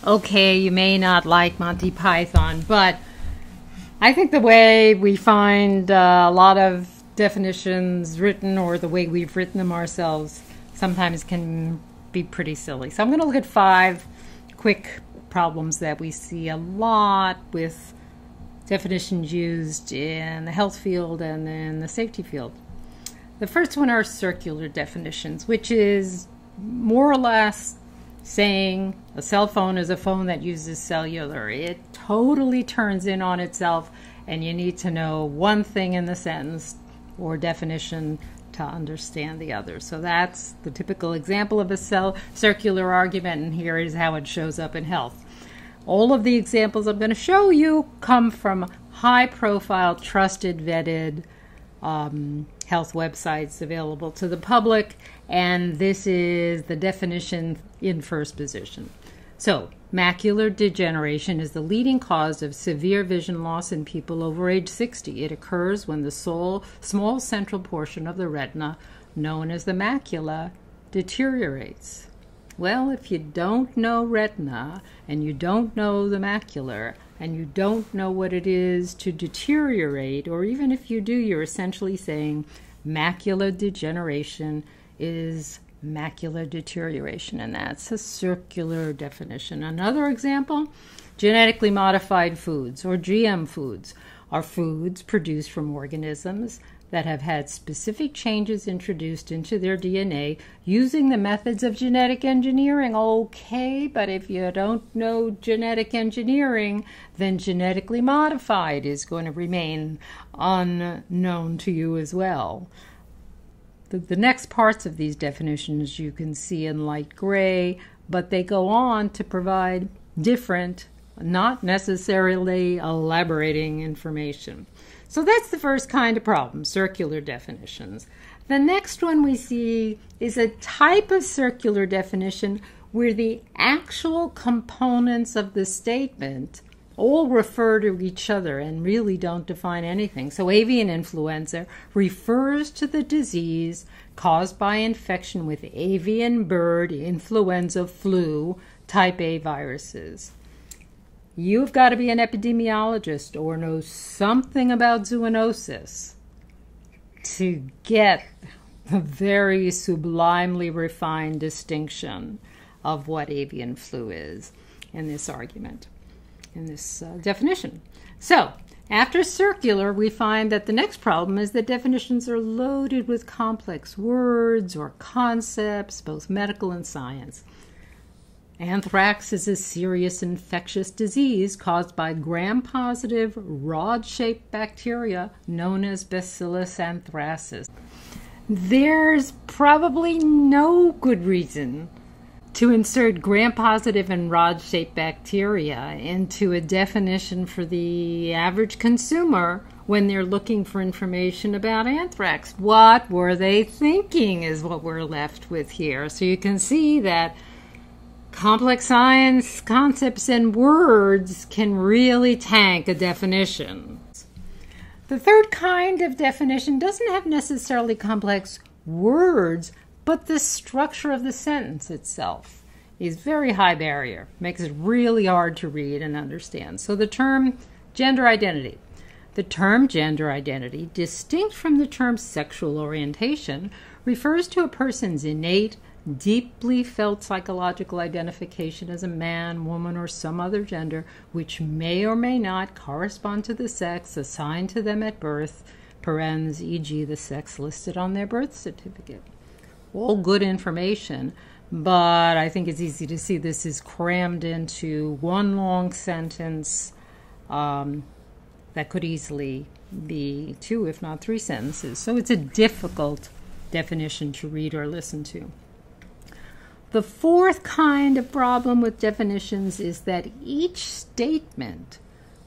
Okay, you may not like Monty Python, but I think the way we find a lot of definitions written or the way we've written them ourselves sometimes can be pretty silly. So I'm going to look at 5 quick problems that we see a lot with definitions used in the health field and in the safety field. The first one are circular definitions, which is more or less saying a cell phone is a phone that uses cellular. It totally turns in on itself, and you need to know one thing in the sentence or definition to understand the other. So that's the typical example of a circular argument, and here is how it shows up in health. All of the examples I'm going to show you come from high-profile, trusted, vetted health websites available to the public, and this is the definition in first position. So, macular degeneration is the leading cause of severe vision loss in people over age 60. It occurs when the small central portion of the retina, known as the macula, deteriorates. Well, if you don't know retina, and you don't know the macular, and you don't know what it is to deteriorate, or even if you do, you're essentially saying macular degeneration is macular deterioration, and that's a circular definition. Another example, genetically modified foods, or GM foods, are foods produced from organisms that have had specific changes introduced into their DNA using the methods of genetic engineering. Okay, but if you don't know genetic engineering, then genetically modified is going to remain unknown to you as well. The next parts of these definitions you can see in light gray, but they go on to provide different, not necessarily elaborating information. So that's the first kind of problem, circular definitions. The next one we see is a type of circular definition where the actual components of the statement all refer to each other and really don't define anything. So avian influenza refers to the disease caused by infection with avian bird influenza flu type A viruses. You've got to be an epidemiologist or know something about zoonosis to get the very sublimely refined distinction of what avian flu is in this argument, in this definition. So, after circular, we find that the next problem is that definitions are loaded with complex words or concepts, both medical and science. Anthrax is a serious infectious disease caused by gram-positive, rod-shaped bacteria known as Bacillus anthracis. There's probably no good reason to insert gram-positive and rod-shaped bacteria into a definition for the average consumer when they're looking for information about anthrax. What were they thinking is what we're left with here. So you can see that complex science concepts and words can really tank a definition. The third kind of definition doesn't have necessarily complex words, but the structure of the sentence itself is very high barrier, makes it really hard to read and understand. So the term gender identity. The term gender identity, distinct from the term sexual orientation, refers to a person's innate, deeply felt psychological identification as a man, woman, or some other gender which may or may not correspond to the sex assigned to them at birth, parens, e.g. the sex listed on their birth certificate. All good information, but I think it's easy to see this is crammed into one long sentence that could easily be 2, if not 3 sentences. So it's a difficult definition to read or listen to. The fourth kind of problem with definitions is that each statement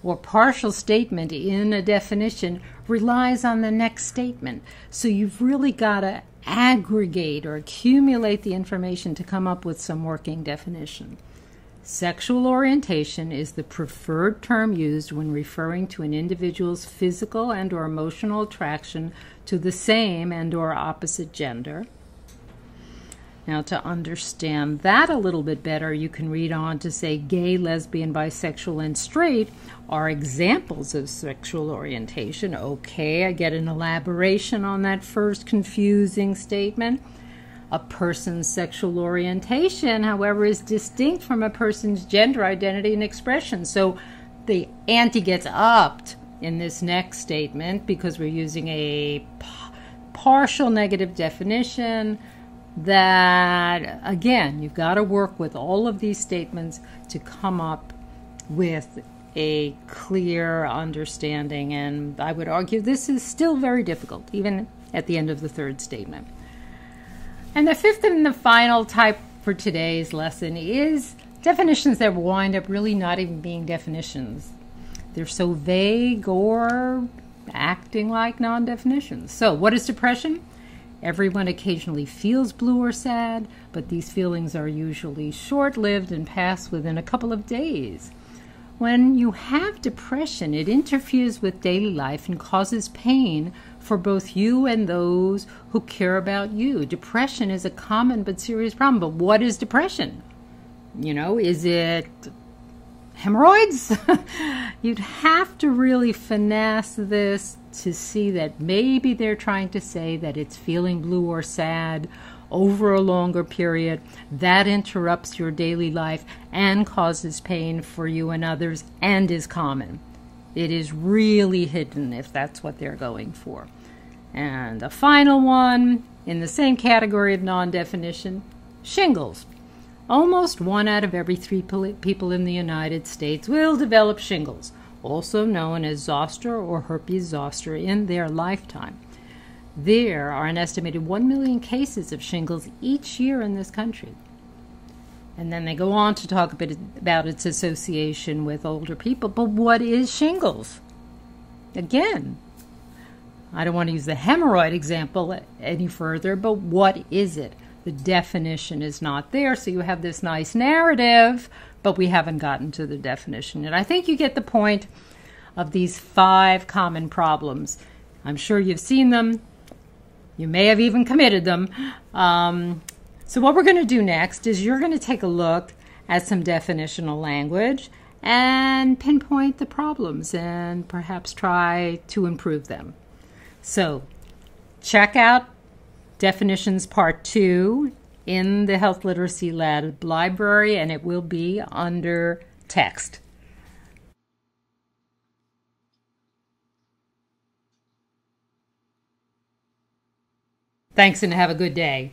or partial statement in a definition relies on the next statement. So you've really got to aggregate or accumulate the information to come up with some working definition. Sexual orientation is the preferred term used when referring to an individual's physical and or emotional attraction to the same and or opposite gender. Now, to understand that a little bit better, you can read on to say gay, lesbian, bisexual, and straight are examples of sexual orientation. Okay, I get an elaboration on that first confusing statement. A person's sexual orientation, however, is distinct from a person's gender identity and expression. So the ante gets upped in this next statement because we're using a partial negative definition. That, again, you've got to work with all of these statements to come up with a clear understanding. And I would argue this is still very difficult, even at the end of the third statement. And the fifth and the final type for today's lesson is definitions that wind up really not even being definitions. They're so vague or acting like non-definitions. So what is depression? Everyone occasionally feels blue or sad, but these feelings are usually short-lived and pass within a couple of days. When you have depression, it interferes with daily life and causes pain for both you and those who care about you. Depression is a common but serious problem. But what is depression? Is it hemorrhoids? You'd have to really finesse this to see that maybe they're trying to say that it's feeling blue or sad over a longer period that interrupts your daily life and causes pain for you and others and is common. It is really hidden if that's what they're going for. And a final one in the same category of non-definition, shingles. Almost 1 out of every 3 people in the United States will develop shingles, also known as zoster or herpes zoster, in their lifetime. There are an estimated 1 million cases of shingles each year in this country. And then they go on to talk a bit about its association with older people. But what is shingles? Again, I don't want to use the hemorrhoid example any further, but what is it? The definition is not there, so you have this nice narrative, but we haven't gotten to the definition. And I think you get the point of these 5 common problems. I'm sure you've seen them. You may have even committed them. So what we're going to do next is you're going to take a look at some definitional language and pinpoint the problems and perhaps try to improve them. So check out Definitions Part 2 in the Health Literacy Lab library, and it will be under text. Thanks and have a good day.